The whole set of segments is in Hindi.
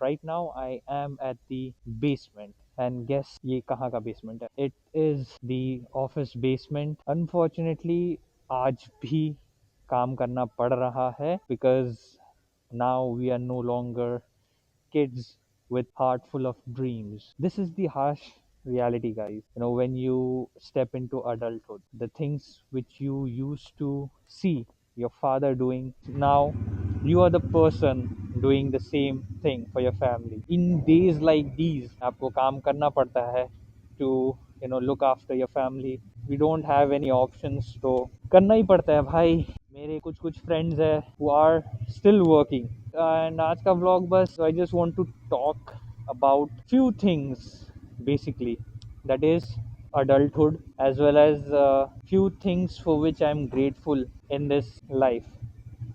right now I am at the basement. And guess ये कहाँ का basement है? It is the office basement. Unfortunately, आज भी काम करना पड़ रहा है because now we are no longer kids with heart full of dreams. This is the harsh reality, guys. When you step into adulthood, the things which you used to see your father doing, now you are the person doing the same thing for your family. In days like these, आपको काम करना पड़ता है to look after your family. We don't have any options, तो करना ही पड़ता है भाई. मेरे कुछ कुछ फ्रेंड्स है who are still working. And आज का vlog बस I just want to talk about few things basically, that is adulthood, as well as few things for which I'm grateful in this life,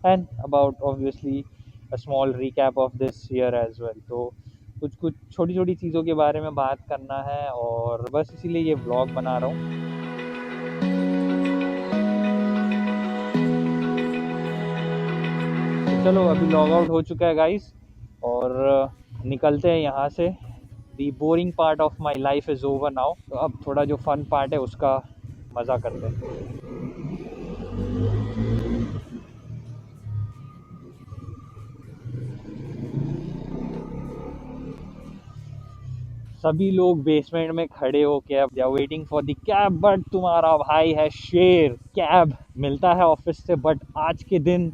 and about obviously a small recap of this year as well. तो कुछ कुछ छोटी छोटी चीज़ों के बारे में बात करना है और बस इसीलिए ये व्लॉग बना रहा हूँ. तो चलो अभी लॉग आउट हो चुका है गाइस और निकलते हैं यहाँ से. The boring part of my life is over now. तो अब थोड़ा जो फन पार्ट है उसका मज़ा करते हैं. सभी लोग बेसमेंट में खड़े हो के अब they are waiting for the cab, but तुम्हारा भाई है शेर. कैब मिलता है ऑफिस से, बट आज के दिन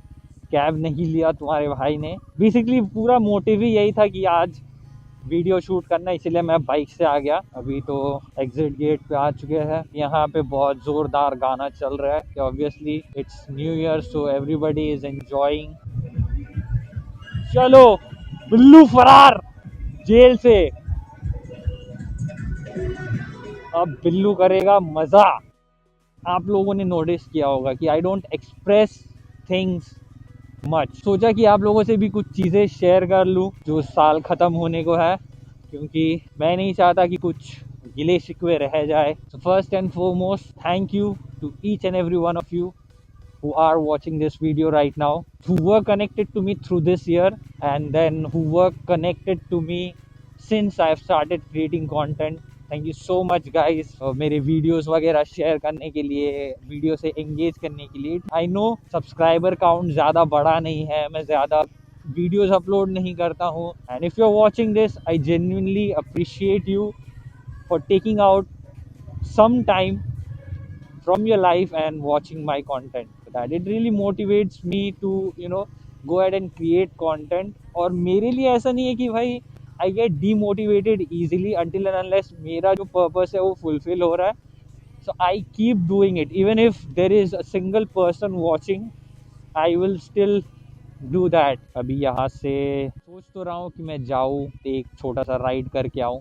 कैब नहीं लिया तुम्हारे भाई ने. बेसिकली पूरा मोटिव ही यही था कि आज वीडियो शूट करना, इसीलिए मैं बाइक से आ गया. अभी तो एग्जिट गेट पे आ चुके हैं. यहाँ पे बहुत जोरदार गाना चल रहा है. Obviously it's new year, so everybody is enjoying. चलो बिल्लू फरार जेल से. अब बिल्लू करेगा मजा. आप लोगों ने नोटिस किया होगा कि I don't express things much. सोचा कि आप लोगों से भी कुछ चीज़ें शेयर कर लूँ जो साल ख़त्म होने को है, क्योंकि मैं नहीं चाहता कि कुछ गिले शिकवे रह जाए. So first and foremost, thank you to each and every one of you who are watching this video right now, who were connected to me through this year, and then who were connected to me since I've started creating content. Thank you so much guys मेरे वीडियोस वगैरह शेयर करने के लिए, वीडियो से एंगेज करने के लिए. आई नो सब्सक्राइबर काउंट ज़्यादा बड़ा नहीं है, मैं ज़्यादा वीडियोस अपलोड नहीं करता हूँ. And if you are watching this, I genuinely appreciate you for taking out some time from your life and watching my content. That it really motivates me to go ahead and create content. और मेरे लिए ऐसा नहीं है कि भाई I get demotivated easily until and unless मेरा जो purpose है वो fulfill हो रहा है. So I keep doing it even if there is a single person watching. I will still do that. अभी यहाँ से सोच तो रहा हूँ कि मैं जाऊँ एक छोटा सा राइड करके आऊँ.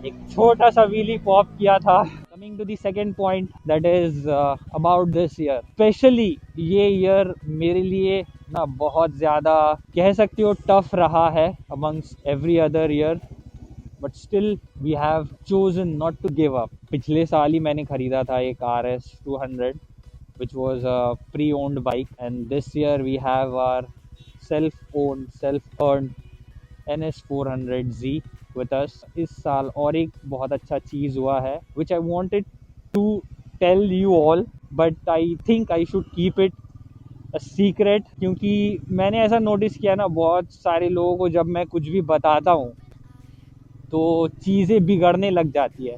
एक छोटा सा व्हीली पॉप किया था. Coming to the second point, that is about this year. Specially ये ईयर मेरे लिए ना बहुत ज़्यादा कह सकते हो टफ रहा है amongst every other year, but still we have chosen not to give up. पिछले साल ही मैंने खरीदा था एक RS 200 which was a pre-owned bike, and this year we have our self-owned, self-earned NS 400Z with us. इस साल और एक बहुत अच्छा चीज़ हुआ है which I wanted to tell you all, but I think I should keep it a secret. क्योंकि मैंने ऐसा नोटिस किया ना, बहुत सारे लोगों को जब मैं कुछ भी बताता हूँ तो चीज़ें बिगड़ने लग जाती है.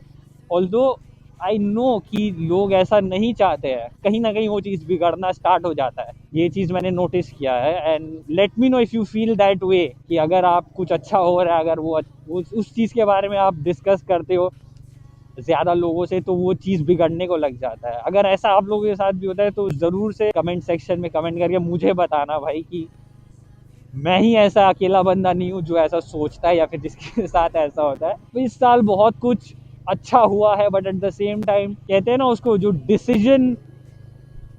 ऑल्दो आई नो कि लोग ऐसा नहीं चाहते हैं, कहीं ना कहीं वो चीज़ बिगड़ना स्टार्ट हो जाता है. ये चीज़ मैंने नोटिस किया है. And let me know if you feel that way, कि अगर आप कुछ अच्छा हो रहा है, अगर वो उस चीज़ के बारे में आप डिस्कस करते हो ज़्यादा लोगों से, तो वो चीज़ बिगड़ने को लग जाता है. अगर ऐसा आप लोगों के साथ भी होता है तो ज़रूर से कमेंट सेक्शन में कमेंट करके मुझे बताना भाई कि मैं ही ऐसा अकेला बंदा नहीं हूँ जो ऐसा सोचता है या फिर जिसके साथ ऐसा होता है. तो इस साल बहुत कुछ अच्छा हुआ है, but at the same time कहते हैं ना उसको, जो डिसीजन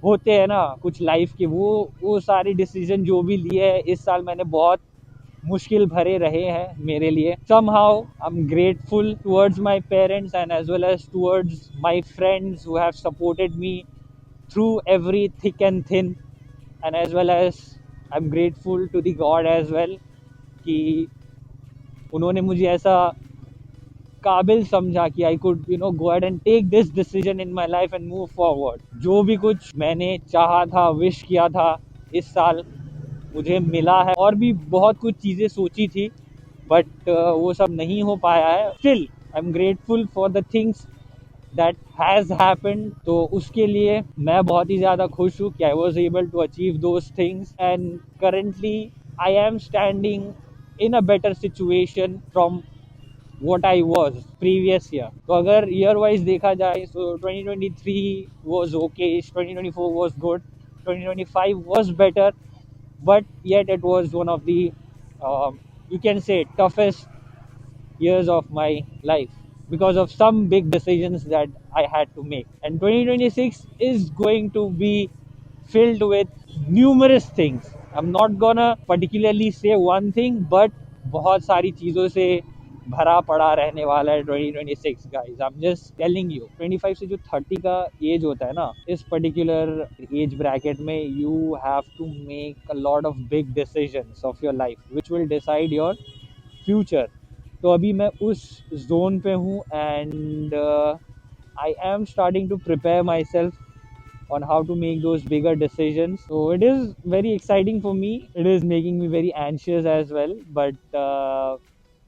होते हैं ना कुछ लाइफ के, वो सारे डिसीजन जो भी लिए हैं इस साल मैंने बहुत मुश्किल भरे रहे हैं मेरे लिए. somehow I'm grateful towards my parents and as well as towards my friends who have supported me through every thick and thin, and as well as I'm grateful to the God as well कि उन्होंने मुझे ऐसा काबिल समझा कि I could go ahead and take this decision in my life and move forward. जो भी कुछ मैंने चाहा था, विश किया था इस साल, मुझे मिला है। और भी बहुत कुछ चीज़ें सोची थी बट वो सब नहीं हो पाया है। Still I am grateful for the things that has happened. तो उसके लिए मैं बहुत ही ज़्यादा खुश हूँ कि I was able to achieve those things and currently I'm standing in a better situation from what I was previous year। तो अगर year wise देखा जाए तो 2023 was okay, 2024 was good, 2025 was better, but yet it was one of the you can say toughest years of my life because of some big decisions that I had to make। And 2026 is going to be filled with numerous things। I'm not gonna particularly say one thing, but बहुत सारी चीज़ों से भरा पड़ा रहने वाला है 2026 guys. I am just telling you 25 से जो 30 का एज होता है ना, इस पर्टिकुलर एज ब्रैकेट में you have to make a lot of big decisions of your life which will decide your future. तो अभी मैं उस जोन पे हूँ and I'm starting to prepare myself on how to make those bigger decisions। So it is very exciting for me. It is making me very anxious as well, but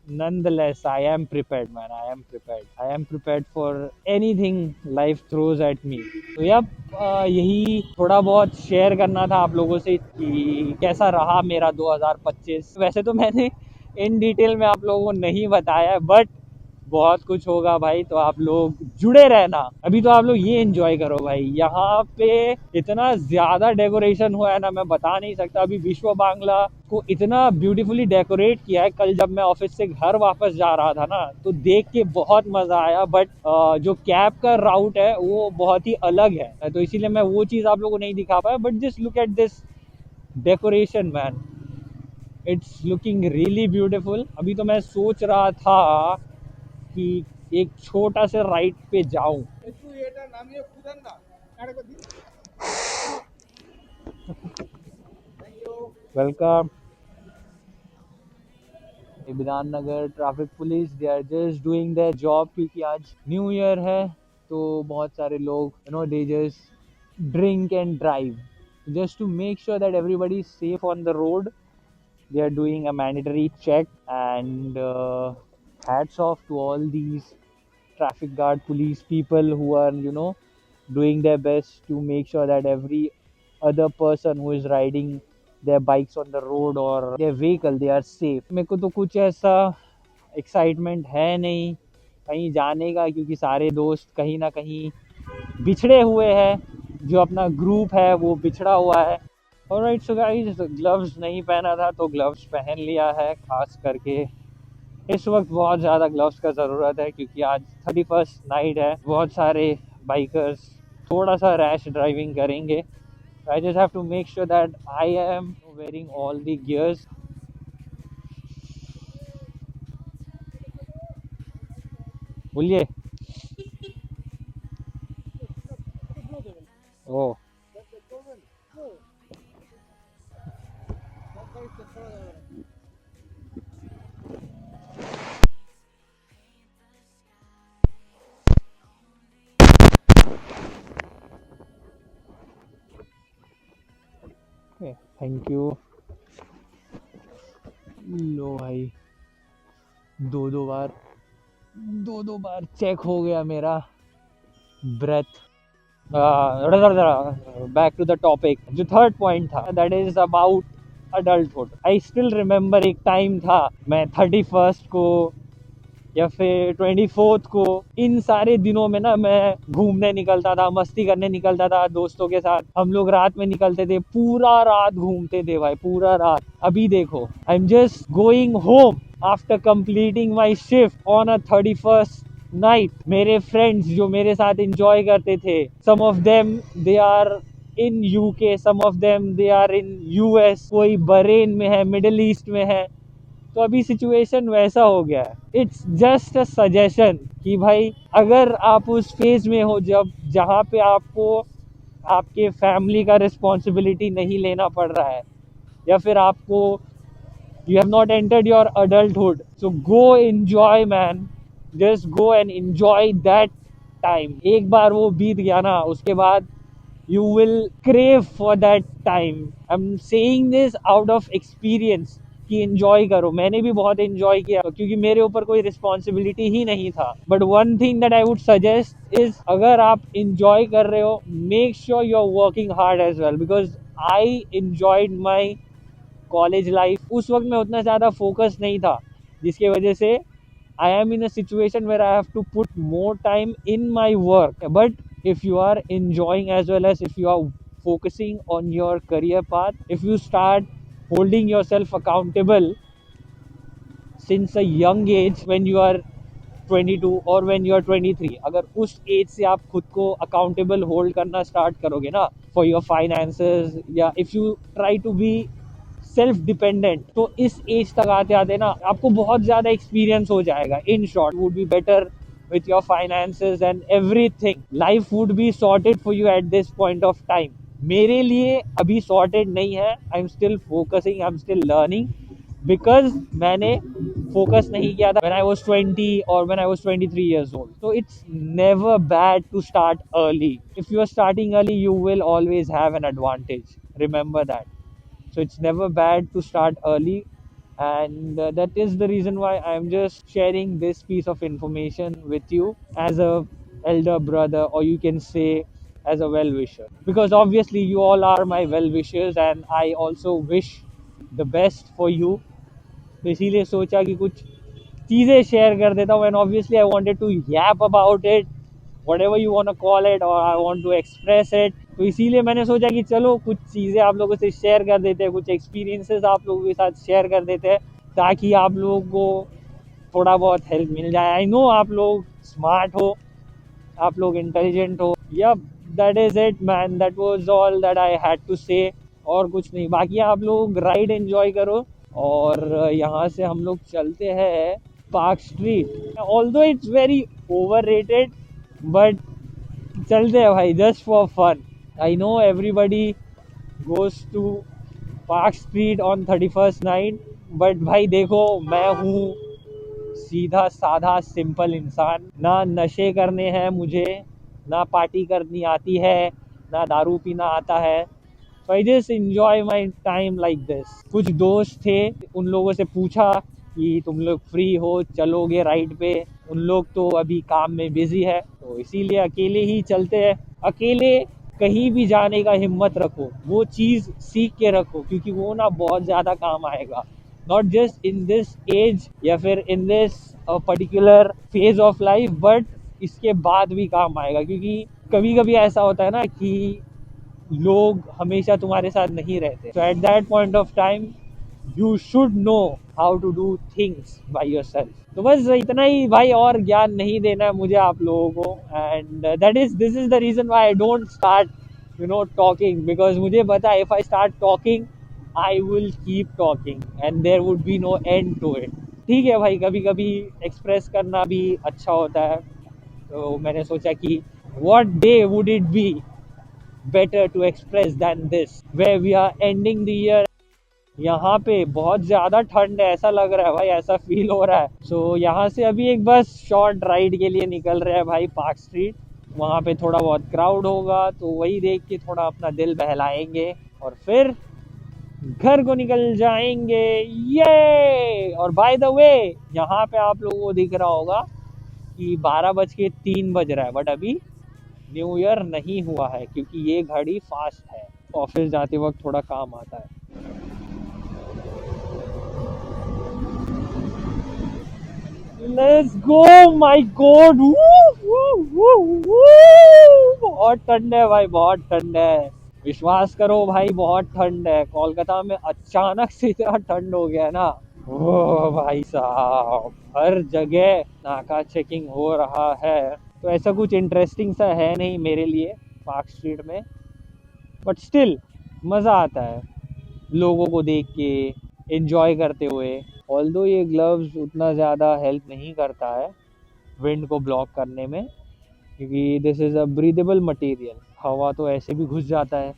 nonetheless I am prepared, man। I am prepared। I am prepared for anything life throws at me। तो यप यही थोड़ा बहुत शेयर करना था आप लोगों से कि कैसा रहा मेरा 2025। वैसे तो मैंने इन डिटेल में आप लोगों को नहीं बताया, बट बहुत कुछ होगा भाई, तो आप लोग जुड़े रहना। अभी तो आप लोग ये एंजॉय करो भाई, यहाँ पे इतना ज्यादा डेकोरेशन हुआ है ना, मैं बता नहीं सकता। अभी विश्व बांग्ला को इतना ब्यूटीफुली डेकोरेट किया है। कल जब मैं ऑफिस से घर वापस जा रहा था ना, तो देख के बहुत मजा आया। बट जो कैब का राउट है वो बहुत ही अलग है, तो इसीलिए मैं वो चीज आप लोगों को नहीं दिखा पाया। But just look at this decoration man, it's looking really beautiful. अभी तो मैं सोच रहा था कि एक छोटा सा राइड पे जाऊं। Welcome. Bidhannagar traffic police, they are just doing their job, क्योंकि आज न्यू ईयर है। तो बहुत सारे लोग they just drink and drive just to make sure that everybody is safe on the road. They are doing a mandatory check, and hats off to all these traffic guard police people who are doing their best to make sure that every other person who is riding their bikes on the road or their vehicle, they are safe। मेरे को तो कुछ ऐसा एक्साइटमेंट है नहीं कहीं जाने का, क्योंकि सारे दोस्त कहीं ना कहीं बिछड़े हुए हैं। जो अपना ग्रुप है वो बिछड़ा हुआ है। ऑलराइट सो गाइस, ग्लव्स नहीं पहना था तो ग्लव्स पहन लिया है। खास करके इस वक्त बहुत ज़्यादा ग्लव्स का ज़रूरत है, क्योंकि आज 31st नाइट है। बहुत सारे बाइकर्स थोड़ा सा रैश ड्राइविंग करेंगे। I just have to make sure that I'm wearing all the gears. बोलिए। Oh thank you. लो भाई, दो दो बार चेक हो गया मेरा breath. Back to the topic. जो थर्ड पॉइंट था, that is about adulthood. I still remember एक टाइम था, मैं 31st को या फिर 24th को, इन सारे दिनों में ना मैं घूमने निकलता था, मस्ती करने निकलता था दोस्तों के साथ। हम लोग रात में निकलते थे, पूरा रात घूमते थे भाई, पूरा रात। अभी देखो, I am just going home after completing my shift on a 31st night. मेरे फ्रेंड्स जो मेरे साथ एंजॉय करते थे, some of them they are in UK, some of them they are in US, कोई बरेन में है, मिडिल ईस्ट में है। तो अभी सिचुएशन वैसा हो गया है। इट्स जस्ट अ सजेशन कि भाई, अगर आप उस फेज में हो जब जहाँ पे आपको आपके फैमिली का रिस्पॉन्सिबिलिटी नहीं लेना पड़ रहा है, या फिर आपको you have not entered your adulthood, so go enjoy man, just go and enjoy that time. एक बार वो बीत गया ना, उसके बाद you will crave for that time. I'm saying this out of experience कि enjoy करो. मैंने भी बहुत enjoy किया क्योंकि मेरे ऊपर कोई responsibility ही नहीं था. But one thing that I would suggest is अगर आप enjoy कर रहे हो, make sure you're working hard as well, because I enjoyed my college life. उस वक्त मैं उतना ज़्यादा फोकस नहीं था, जिसकी वजह से I'm in a situation where I have to put more time in my work. But if you are enjoying as well as if you are focusing on your career path, if you start holding yourself accountable since a young age, when you are 22 और when you are 23, अगर उस एज से आप खुद को अकाउंटेबल होल्ड करना स्टार्ट करोगे ना फॉर योर फाइनेंसेस, या if you try to be self dependent, तो इस एज तक आते आते ना आपको बहुत ज़्यादा एक्सपीरियंस हो जाएगा. In short would be better with your finances and everything. Life would be sorted for you at this point of time. मेरे लिए अभी sorted नहीं है. I'm still focusing, I'm still learning, because मैंने focus नहीं किया था when I was 20 or when I was 23 years old. So it's never bad to start early. If you are starting early, you will always have an advantage. Remember that. So it's never bad to start early, and that is the reason why I'm just sharing this piece of information with you as a elder brother, or you can say as a well wisher, because obviously you all are my well wishers and I also wish the best for you. तो इसीलिए सोचा कि कुछ चीज़ें शेयर कर देता हूँ, and obviously I wanted to yap about it, whatever you want to call it, or I want to express it. तो इसीलिए मैंने सोचा कि चलो कुछ चीज़ें आप लोगों से शेयर कर देते हैं, कुछ एक्सपीरियंसेस आप लोगों के साथ शेयर कर देते हैं, ताकि आप लोगों को थोड़ा बहुत हेल्प मिल जाए. आई नो आप लोग स्मार्ट हो, आप लोग इंटेलिजेंट हो. Yup, that is it man, that was all that I had to say. और कुछ नहीं. बाकी आप लोग राइड एंजॉय करो, और यहाँ से हम लोग चलते हैं Park Street. Although it's very overrated, but चलते हैं भाई, just for fun. I know everybody goes to Park Street on 31st night, but भाई देखो, मैं हूँ सीधा साधा सिंपल इंसान. ना नशे करने हैं मुझे, ना पार्टी करनी आती है, ना दारू पीना आता है. So I just enjoy my time like this. कुछ दोस्त थे, उन लोगों से पूछा कि तुम लोग फ्री हो, चलोगे राइड पे. उन लोग तो अभी काम में बिजी है, तो इसीलिए अकेले ही चलते हैं. अकेले कहीं भी जाने का हिम्मत रखो, वो चीज़ सीख के रखो, क्योंकि वो ना बहुत ज़्यादा काम आएगा. Not just in this age या फिर in this particular phase of life, but इसके बाद भी काम आएगा. क्योंकि कभी कभी ऐसा होता है ना कि लोग हमेशा तुम्हारे साथ नहीं रहते. So at that point of time you should know how to do things by yourself. तो बस इतना ही भाई, और ज्ञान नहीं देना है मुझे आप लोगों को. And this is the reason why I don't start talking, because मुझे पता है if I start talking I will keep talking and there would be no end to it. ठीक है भाई, कभी कभी एक्सप्रेस करना भी अच्छा होता है. तो मैंने सोचा कि what day would it be better to express than this, where we are ending the year. यहाँ पे बहुत ज़्यादा ठंड है, ऐसा लग रहा है भाई, ऐसा फील हो रहा है. सो यहाँ से अभी एक बस शॉर्ट राइड के लिए निकल रहे हैं भाई पार्क स्ट्रीट. वहाँ पे थोड़ा बहुत क्राउड होगा, तो वही देख के थोड़ा अपना दिल बहलाएंगे और फिर घर को निकल जाएंगे. ये और बाय द वे, यहाँ पे आप लोगों को दिख रहा होगा कि 12:03 बज रहा है, बट अभी न्यू ईयर नहीं हुआ है, क्योंकि ये घड़ी फास्ट है. ऑफिस जाते वक्त थोड़ा काम आता है. Let's go my God. बहुत ठंड है भाई, बहुत ठंड है. विश्वास करो भाई, बहुत ठंड है. कोलकाता में अचानक से इतना ठंड हो गया है ना. ओ भाई साहब, हर जगह नाका चेकिंग हो रहा है. तो ऐसा कुछ इंटरेस्टिंग सा है नहीं मेरे लिए पार्क स्ट्रीट में, बट स्टिल मज़ा आता है लोगों को देख के, एंजॉय करते हुए. ऑल्दो ये ग्लव्स उतना ज़्यादा हेल्प नहीं करता है विंड को ब्लॉक करने में, क्योंकि this is a breathable material. हवा तो ऐसे भी घुस जाता है,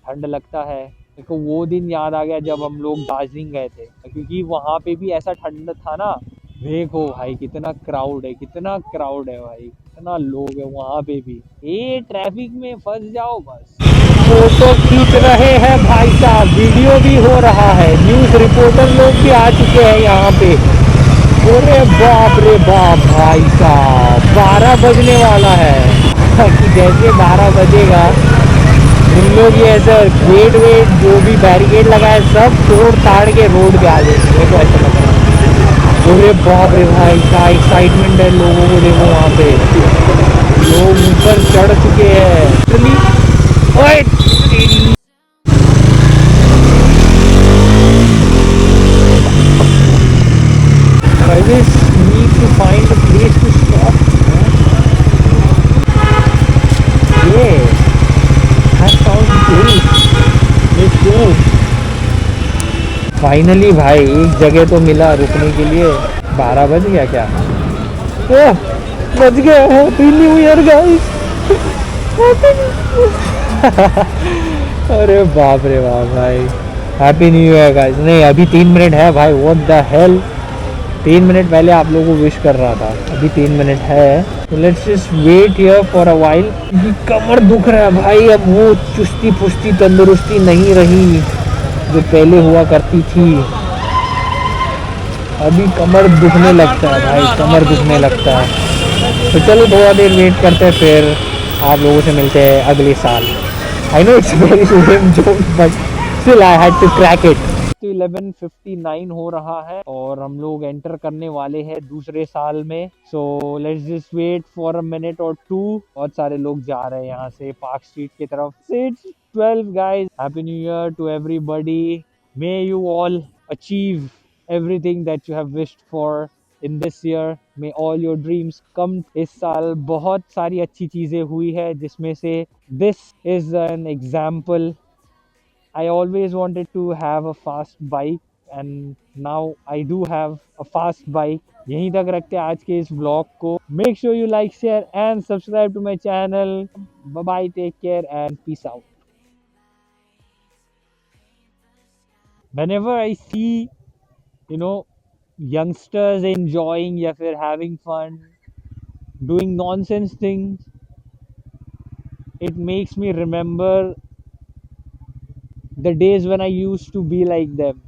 ठंड लगता है। मेरे को वो दिन याद आ गया जब हम लोग दार्जिलिंग गए थे, क्योंकि वहाँ पे भी ऐसा ठंड था ना। देखो भाई कितना क्राउड है, कितना क्राउड है भाई, कितना लोग है वहाँ पे भी। ये ट्रैफिक में फंस जाओ बस। फोटो खींच रहे हैं भाई साहब, वीडियो भी हो रहा है, न्यूज़ रिपोर्टर लोग भी आ चुके हैं यहाँ पे। अरे बाप रे बाप भाई साहब, 12 बजने वाला है। कि जैसे 12 बजेगा उन लोग ये ऐसा गेट वेट जो भी बैरिकेड लगा है सब तोड़ ताड़ के रोड पे आ जाएंगे, मेरे को ऐसा लग रहा है। अरे बाप रे भाई क्या एक्साइटमेंट है लोगों को, देखो वहाँ पे लोग ऊपर चढ़ चुके हैं। ओए, I just need to find a place to stop. Yeah, that sounds great. Let's go. Finally भाई एक जगह तो मिला रुकने के लिए। 12 बज गया क्या? ओह, बज गया। Happy new year guys. अरे बाप रे बाप भाई, हैप्पी न्यू ईयर गाइस। नहीं अभी 3 मिनट है भाई, व्हाट द हेल। 3 मिनट पहले आप लोगों को विश कर रहा था, अभी 3 मिनट है। तो let's just wait here for a while. कमर दुख रहा है भाई, अब वो चुस्ती फुस्ती तंदुरुस्ती नहीं रही जो पहले हुआ करती थी। अभी कमर दुखने लगता है भाई, कमर दुखने लगता है। तो चलो थोड़ा देर वेट करते हैं, फिर आप लोगों से मिलते हैं अगले साल। I know it's very lame joke but still I had to crack it. तो 11:59 हो रहा है और हम लोग एंटर करने वाले हैं दूसरे साल में। So let's just wait for a minute और टू। बहुत सारे लोग जा रहे हैं यहाँ से पार्क स्ट्रीट की तरफ। It's 12 guys, happy new year to everybody. May you all achieve everything that you have wished for in this year. May all your dreams come. इस साल बहुत सारी अच्छी चीज़ें हुई है, जिसमें से this is an example. I always wanted to have a fast bike and now I do have a fast bike. यहीं तक रखते हैं आज के इस ब्लॉग को। Make sure you like, share and subscribe to my channel. Bye bye, take care and peace out. Whenever I see, you know, youngsters enjoying या फिर having fun, doing nonsense things, it makes me remember the days when I used to be like them.